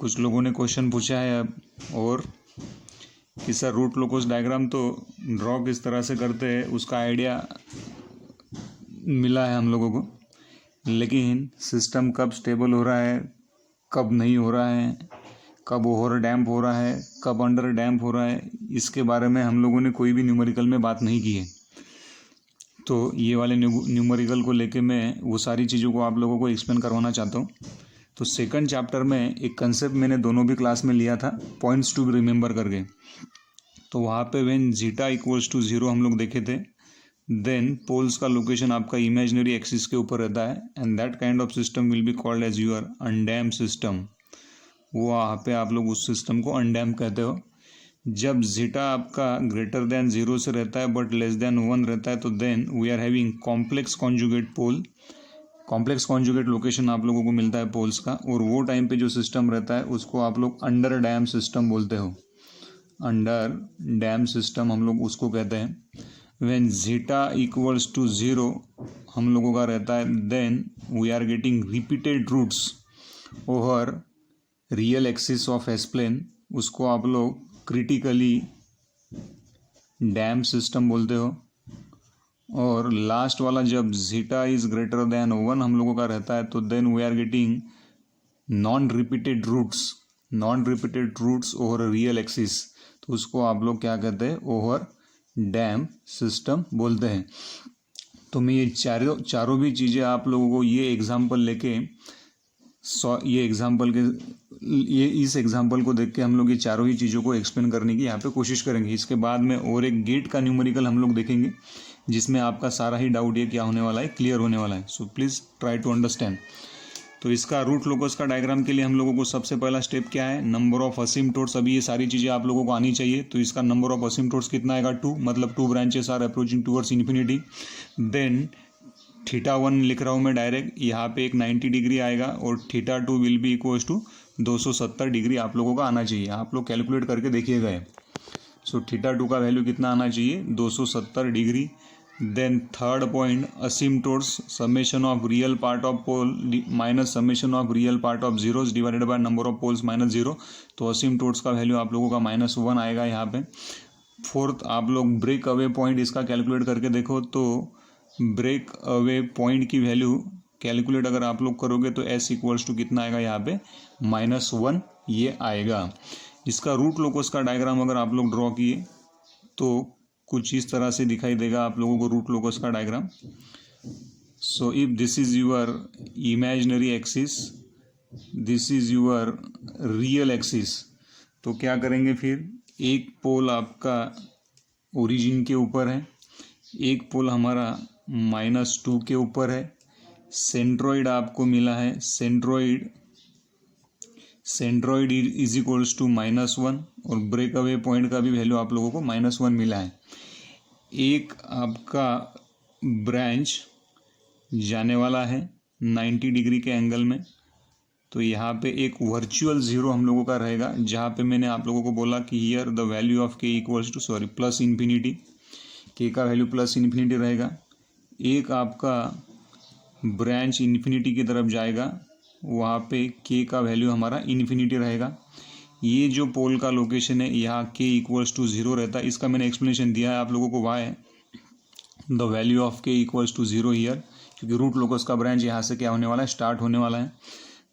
कुछ लोगों ने क्वेश्चन पूछा है अब और कि सर रूट लोकस डायग्राम तो ड्रॉ किस तरह से करते हैं उसका आइडिया मिला है हम लोगों को, लेकिन सिस्टम कब स्टेबल हो रहा है, कब नहीं हो रहा है, कब ओवर डैम्प हो रहा है, कब अंडर डैम्प हो रहा है, इसके बारे में हम लोगों ने कोई भी न्यूमेरिकल में बात नहीं की है। तो ये वाले न्यूमेरिकल को लेके मैं वो सारी चीज़ों को आप लोगों को एक्सप्लेन करवाना चाहता हूँ। तो सेकंड चैप्टर में एक कंसेप्ट मैंने दोनों भी क्लास में लिया था, पॉइंट्स टू रिमेंबर करके। तो वहाँ पे व्हेन जीटा इक्वल्स टू 0 हम लोग देखे थे, देन पोल्स का लोकेशन आपका इमेजिनरी एक्सिस के ऊपर रहता है and that kind of system will be called as your undamped system. वो वहाँ पे आप लोग उस सिस्टम को अनडैम कहते हो। जब जीटा आपका ग्रेटर देन 0 से रहता है बट लेस देन 1 रहता है, तो then we are having complex conjugate pole. Complex conjugate location आप लोगों को मिलता है पोल्स का, और वो टाइम पे जो सिस्टम रहता है उसको आप लोग अंडर डैम सिस्टम बोलते हो। अंडर डैम सिस्टम हम लोग उसको कहते हैं। व्हेन जीटा इक्वल्स टू 0 हम लोगों का रहता है, then we are getting repeated roots over real axis of S plane. उसको आप लोग क्रिटिकली डैम सिस्टम बोलते हो। और लास्ट वाला जब जीटा इज ग्रेटर देन 1 हम लोगों का रहता है, तो then we are getting non repeated roots over real axis. तो उसको आप लोग क्या कहते हैं, ओवर डैम सिस्टम बोलते हैं। तो मैं ये चारों भी चीज़ें आप लोगों को ये एग्जाम्पल लेके इस एग्जाम्पल को देख के हम लोग ये चारों ही चीज़ों को एक्सप्लेन करने की यहाँ पे कोशिश करेंगे। इसके बाद में और एक गेट का न्यूमेरिकल हम लोग देखेंगे जिसमें आपका सारा ही डाउट ये क्या होने वाला है, क्लियर होने वाला है। So please try to understand. तो इसका रूट लोकस का डायग्राम के लिए हम लोगों को सबसे पहला स्टेप क्या है, नंबर ऑफ असिम्पटोट्स। अभी ये सारी चीज़ें आप लोगों को आनी चाहिए। तो इसका नंबर ऑफ असिम्पटोट्स कितना आएगा, 2, मतलब 2 branches are approaching towards infinity. Then θ1 लिख रहा हूँ मैं डायरेक्ट, यहाँ पे एक 90 डिग्री आएगा और θ2 will be equals to 270 degree आप लोगों का आना चाहिए। आप लोग कैलकुलेट करके देखिएगा। सो θ2 का वैल्यू कितना आना चाहिए, 270 degree. Then third point, asymptotes, summation of real part of pole minus summation of real part of zeros divided by number of poles minus 0। तो असिम्पटोट्स का वैल्यू आप लोगों का -1 आएगा यहाँ पे। फोर्थ, आप लोग ब्रेक अवे पॉइंट इसका कैलकुलेट करके देखो, तो ब्रेक अवे पॉइंट की वैल्यू कैलकुलेट अगर आप लोग करोगे तो s इक्वल्स टू कितना आएगा यहाँ पे, -1 ये आएगा। इसका रूट लोकस का डायग्राम अगर आप लोग ड्रॉ किए तो कुछ इस तरह से दिखाई देगा आप लोगों को रूट लोकस का diagram. So if this is your imaginary axis, this is your real axis, तो क्या करेंगे फिर, एक पोल आपका ओरिजिन के ऊपर है, एक पोल हमारा -2 के ऊपर है। सेंट्रोइड आपको मिला है, सेंट्रोइड इज इक्वल्स टू -1, और ब्रेक अवे पॉइंट का भी वैल्यू आप लोगों को -1 मिला है। एक आपका ब्रांच जाने वाला है 90 डिग्री के एंगल में, तो यहाँ पे एक वर्चुअल 0 हम लोगों का रहेगा, जहाँ पे मैंने आप लोगों को बोला कि here the value of K equals two plus infinity, के का वैल्यू प्लस इन्फिनिटी रहेगा। एक आपका ब्रांच इन्फिनिटी की तरफ जाएगा, वहाँ पे के का वैल्यू हमारा इन्फिनिटी रहेगा। ये जो पोल का लोकेशन है यहाँ के इक्वल्स टू 0 रहता है, इसका मैंने एक्सप्लेनेशन दिया है आप लोगों को, why the value of K equals to 0 here, क्योंकि रूट लोकस का ब्रांच यहाँ से क्या होने वाला है, स्टार्ट होने वाला है।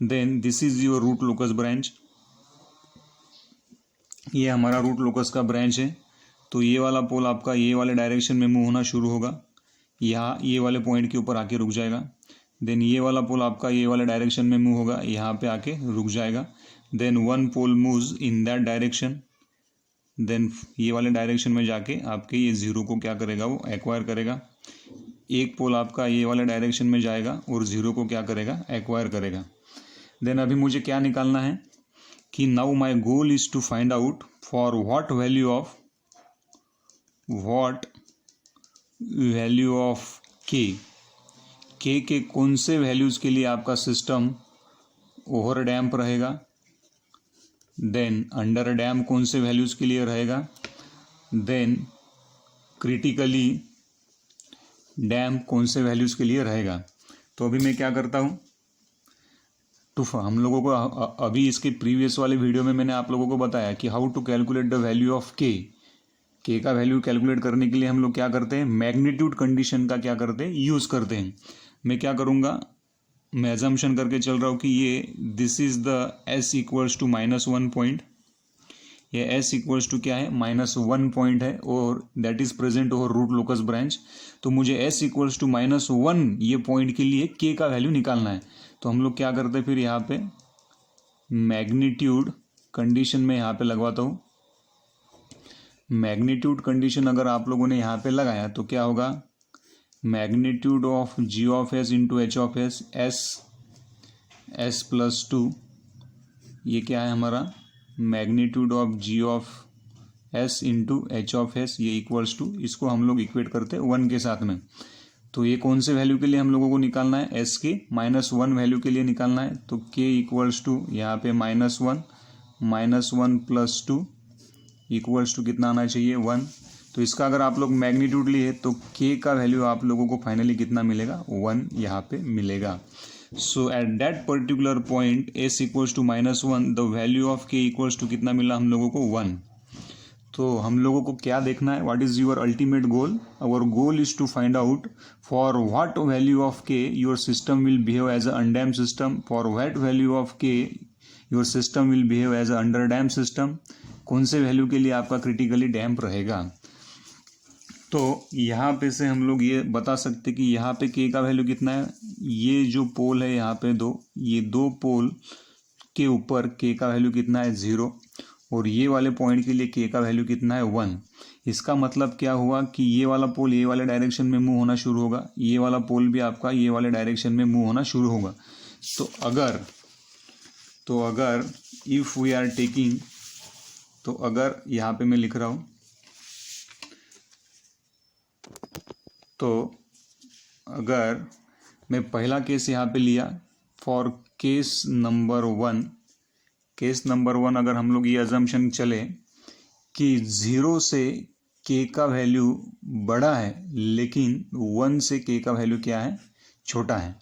Then this is your root locus branch, ये हमारा रूट लोकस का ब्रांच है। तो ये वाला पोल आपका ये वाले डायरेक्शन में मूव होना शुरू होगा, यहाँ ये वाले पॉइंट के ऊपर आके रुक जाएगा। देन ये वाला पोल आपका ये वाले डायरेक्शन में मूव होगा, यहाँ पे आके रुक जाएगा। Then one pole moves in that direction, then ये वाले डायरेक्शन में जाके आपके ये 0 को क्या करेगा, वो एक्वायर करेगा। एक पोल आपका ये वाले डायरेक्शन में जाएगा और 0 को क्या करेगा, एक्वायर करेगा। देन अभी मुझे क्या निकालना है कि now my goal is to find out for what value of K कौन से वैल्यूज़ के लिए आपका सिस्टम ओवर डैम्प रहेगा, देन अंडर डैम्प कौन से वैल्यूज़ के लिए रहेगा, देन क्रिटिकली डैम्प कौन से वैल्यूज़ के लिए रहेगा। तो अभी मैं क्या करता हूँ, हम लोगों को अभी इसके प्रीवियस वाले वीडियो में मैंने आप लोगों को बताया कि how to calculate the value of K का वैल्यू कैलकुलेट करने के लिए हम लोग क्या करते हैं, मैग्नीट्यूड कंडीशन का क्या करते हैं, यूज़ करते हैं। मैं क्या करूँगा, मैं एजम्पशन करके चल रहा हूँ कि ये this is the S equals to -1 point, ये एस इक्वल्स टू क्या है, -1 पॉइंट है और that is present over root locus branch. तो मुझे एस इक्वल्स टू -1 ये पॉइंट के लिए के का वैल्यू निकालना है। तो हम लोग क्या करते हैं, फिर यहाँ पे मैग्नीट्यूड कंडीशन में यहाँ पे लगवाता हूँ। मैग्नीट्यूड कंडीशन अगर आप लोगों ने यहाँ पे लगाया तो क्या होगा, magnitude of G of S into H of S, S plus 2, ये क्या है हमारा magnitude of G of S into H of S, ये इक्वल्स टू, इसको हम लोग इक्वेट करते हैं 1 के साथ में। तो ये कौन से वैल्यू के लिए हम लोगों को निकालना है, एस के -1 वैल्यू के लिए निकालना है। तो के इक्वल्स टू यहाँ पे -1 प्लस 2 इक्वल्स टू कितना आना चाहिए, 1। तो इसका अगर आप लोग मैग्नीट्यूड लिए तो के का वैल्यू आप लोगों को फाइनली कितना मिलेगा, 1 यहाँ पे मिलेगा। So at that particular point S equals to -1 the value of K equals to कितना मिला हम लोगों को, 1। तो हम लोगों को क्या देखना है, what is your ultimate goal, our goal is to find out for what value of K your system will behave as a undamped system, for what value of K your system will behave as a under damped system, कौन से value के लिए आपका critically damp रहेगा। तो यहाँ पे से हम लोग ये बता सकते कि यहाँ पे के का वैल्यू कितना है, ये जो पोल है यहाँ पे ये दो पोल के ऊपर के का वैल्यू कितना है, 0, और ये वाले पॉइंट के लिए के का वैल्यू कितना है, 1। इसका मतलब क्या हुआ कि ये वाला पोल ये वाले डायरेक्शन में मूव होना शुरू होगा, ये वाला पोल भी आपका ये वाले डायरेक्शन में मूव होना शुरू होगा। तो अगर इफ वी आर टेकिंग, तो अगर यहाँ पे मैं लिख रहा हूँ, तो अगर मैं पहला केस यहाँ पे लिया फॉर केस नंबर 1, अगर हम लोग ये अजम्पशन चले कि 0 से के का वैल्यू बड़ा है लेकिन 1 से के का वैल्यू क्या है, छोटा है,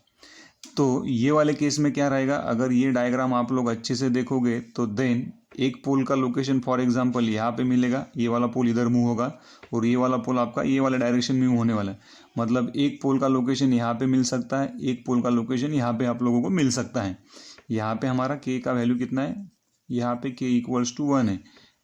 तो ये वाले केस में क्या रहेगा, अगर ये डायग्राम आप लोग अच्छे से देखोगे तो देन एक पोल का लोकेशन फॉर एग्जांपल यहाँ पे मिलेगा, ये वाला पोल इधर मूव होगा और ये वाला पोल आपका ये वाला डायरेक्शन में मूव होने वाला है। मतलब एक पोल का लोकेशन यहाँ पे मिल सकता है, एक पोल का लोकेशन यहाँ पे आप लोगों को मिल सकता है। यहाँ पे हमारा के का वैल्यू कितना है, यहाँ पे के इक्वल्स टू 1 है,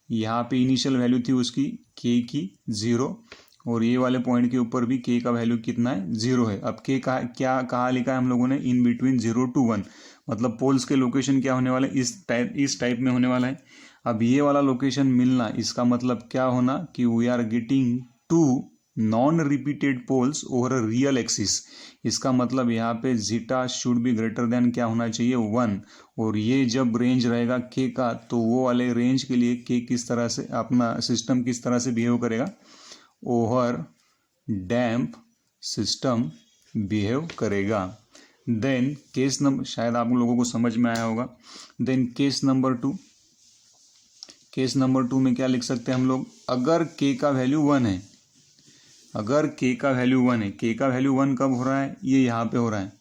यहाँ पे इनिशियल वैल्यू थी उसकी के की 0, और ये वाले पॉइंट के ऊपर भी के का वैल्यू कितना है, 0 है। अब के का क्या कहाँ लिखा है हम लोगों ने, इन बिटवीन 0 to 1, मतलब पोल्स के लोकेशन क्या होने वाला है, इस टाइप में होने वाला है। अब ये वाला लोकेशन मिलना, इसका मतलब क्या होना कि we are getting 2 non repeated poles over a real axis. इसका मतलब यहाँ पे zeta should be greater than क्या होना चाहिए, 1, और ये जब रेंज रहेगा के का, तो वो वाले रेंज के लिए के किस तरह से अपना सिस्टम किस तरह से बिहेव करेगा, ओवर डैम्प सिस्टम बिहेव करेगा। देन केस नंबर, शायद आप लोगों को समझ में आया होगा। देन केस नंबर 2 में क्या लिख सकते हैं हम लोग, अगर के का वैल्यू 1 है, के का वैल्यू 1 कब हो रहा है, ये यहाँ पे हो रहा है।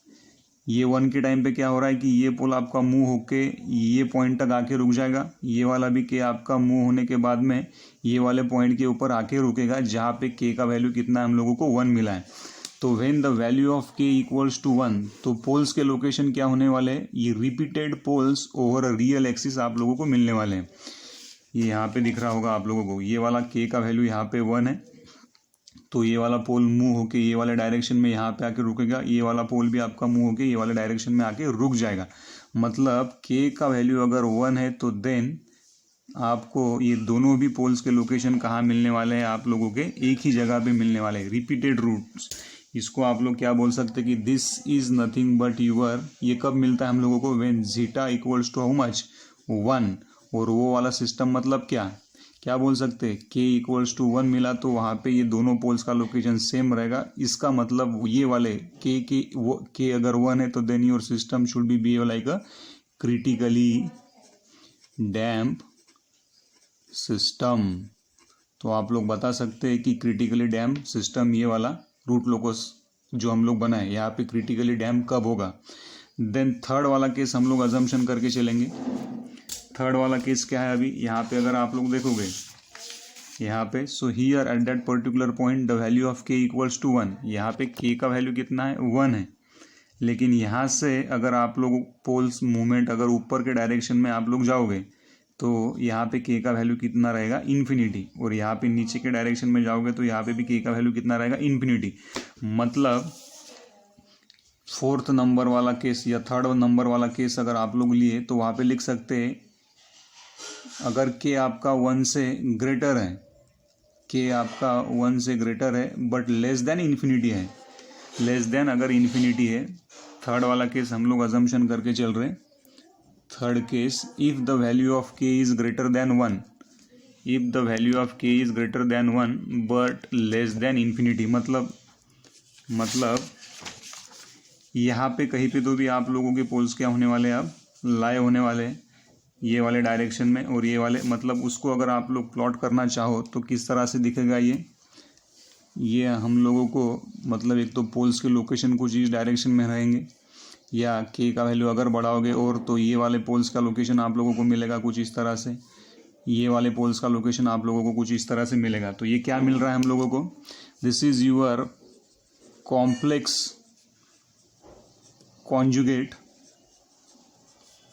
ये 1 के टाइम पे क्या हो रहा है कि ये पोल आपका मूव होके ये पॉइंट तक आके रुक जाएगा, ये वाला भी के आपका मूव होने के बाद में ये वाले पॉइंट के ऊपर आके रुकेगा जहाँ पे के का वैल्यू कितना है हम लोगों को 1 मिला है। तो when the value of K equals to 1, तो पोल्स के लोकेशन क्या होने वाले हैं, ये repeated poles over a real axis आप लोगों को मिलने वाले हैं। ये यहाँ पे दिख रहा होगा आप लोगों को, ये वाला के का वैल्यू यहाँ पे 1 है, तो ये वाला पोल मूव होके ये वाले डायरेक्शन में यहाँ पे आके रुकेगा, ये वाला पोल भी आपका मूव होके ये वाले डायरेक्शन में आके रुक जाएगा। मतलब के का वैल्यू अगर 1 है तो देन आपको ये दोनों भी पोल्स के लोकेशन कहाँ मिलने वाले हैं, आप लोगों के एक ही जगह पे मिलने वाले हैं, रिपीटेड रूट्स। इसको आप लोग क्या बोल सकते हैं कि this is nothing but your, ये कब मिलता है हम लोगों को, when zeta equals to how much, 1, और वो वाला सिस्टम मतलब क्या बोल सकते हैं, के इक्वल्स टू 1 मिला तो वहाँ पे ये दोनों पोल्स का लोकेशन सेम रहेगा। इसका मतलब ये वाले के अगर 1 है तो then your system should be behave like a critically damp system. तो आप लोग बता सकते हैं कि क्रिटिकली डैम्प सिस्टम ये वाला रूट लोकस जो हम लोग बनाए यहाँ पे क्रिटिकली डैम्प कब होगा। देन थर्ड वाला केस हम लोग अजम्पशन करके चलेंगे। थर्ड वाला केस क्या है, अभी यहाँ पे अगर आप लोग देखोगे यहाँ पे, so here eight that particular point the value of K equals to 1। यहाँ पे के का वैल्यू कितना है, 1 है। लेकिन यहाँ से अगर आप लोग पोल्स मूवमेंट अगर ऊपर के डायरेक्शन में आप लोग जाओगे तो यहाँ पे के का वैल्यू कितना रहेगा, इन्फिनिटी। और यहाँ पे नीचे के डायरेक्शन में जाओगे तो यहाँ पे भी के का वैल्यू कितना रहेगा, इन्फिनिटी। मतलब फोर्थ नंबर वाला केस या थर्ड नंबर वाला केस अगर आप लोग लिए तो वहाँ पे लिख सकते हैं, अगर के आपका 1 से ग्रेटर है, के आपका 1 से ग्रेटर है बट लेस देन इन्फिनिटी है, लेस देन अगर इन्फिनिटी है, थर्ड वाला केस हम लोग अजम्पशन करके चल रहे हैं। Third case, if the value of K is greater than 1, if the value of K is greater than 1 but less than infinity, मतलब यहाँ पे कहीं पे तो भी आप लोगों के पोल्स क्या होने वाले हैं, अब लाए होने वाले हैं ये वाले डायरेक्शन में और ये वाले, मतलब उसको अगर आप लोग प्लॉट करना चाहो तो किस तरह से दिखेगा ये हम लोगों को, मतलब एक तो पोल्स के लोकेशन कुछ इस डायरेक्शन में रहेंगे, या के का वैल्यू अगर बढ़ाओगे और तो ये वाले पोल्स का लोकेशन आप लोगों को मिलेगा कुछ इस तरह से, ये वाले पोल्स का लोकेशन आप लोगों को कुछ इस तरह से मिलेगा। तो ये क्या मिल रहा है हम लोगों को, this is your complex conjugate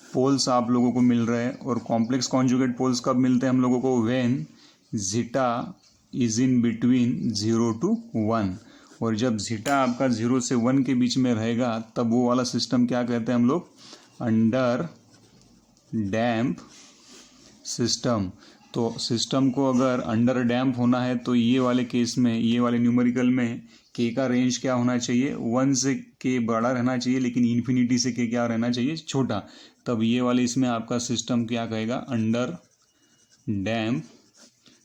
poles आप लोगों को मिल रहे हैं। और कॉम्प्लेक्स कॉन्जुगेट पोल्स कब मिलते हैं हम लोगों को, when zeta is in between 0 to 1। और जब जीटा आपका 0 से 1 के बीच में रहेगा तब वो वाला सिस्टम क्या कहते हैं हम लोग, अंडर डैम्प सिस्टम। तो सिस्टम को अगर अंडर डैम्प होना है तो ये वाले केस में, ये वाले न्यूमेरिकल में के का रेंज क्या होना चाहिए, 1 से के बड़ा रहना चाहिए लेकिन इन्फिनिटी से के क्या रहना चाहिए, छोटा। तब ये वाले इसमें आपका सिस्टम क्या कहेगा, अंडर डैम्प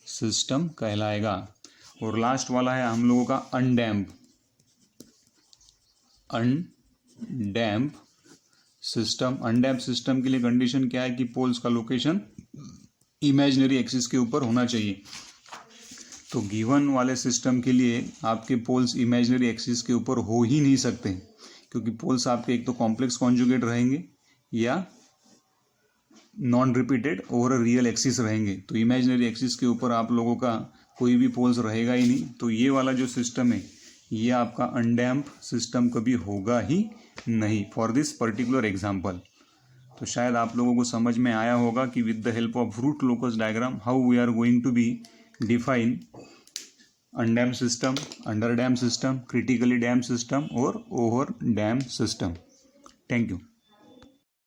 सिस्टम कहलाएगा। और लास्ट वाला है हम लोगों का अनडैम्प सिस्टम। अनडैम्प सिस्टम के लिए कंडीशन क्या है कि पोल्स का लोकेशन इमेजिनरी एक्सिस के ऊपर होना चाहिए। तो गिवन वाले सिस्टम के लिए आपके पोल्स इमेजिनरी एक्सिस के ऊपर हो ही नहीं सकते, क्योंकि पोल्स आपके एक तो कॉम्प्लेक्स कॉन्जुगेट रहेंगे या non repeated over real axis रहेंगे। तो इमेजिनरी एक्सिस के ऊपर आप लोगों का कोई भी पोल्स रहेगा ही नहीं। तो ये वाला जो सिस्टम है ये आपका अनडैम्प सिस्टम कभी होगा ही नहीं, फॉर दिस पर्टिकुलर एग्जाम्पल। तो शायद आप लोगों को समझ में आया होगा कि with the help of root locus diagram how we are going to be define undamp system, under damp system, critically damp system और over damp system. Thank you.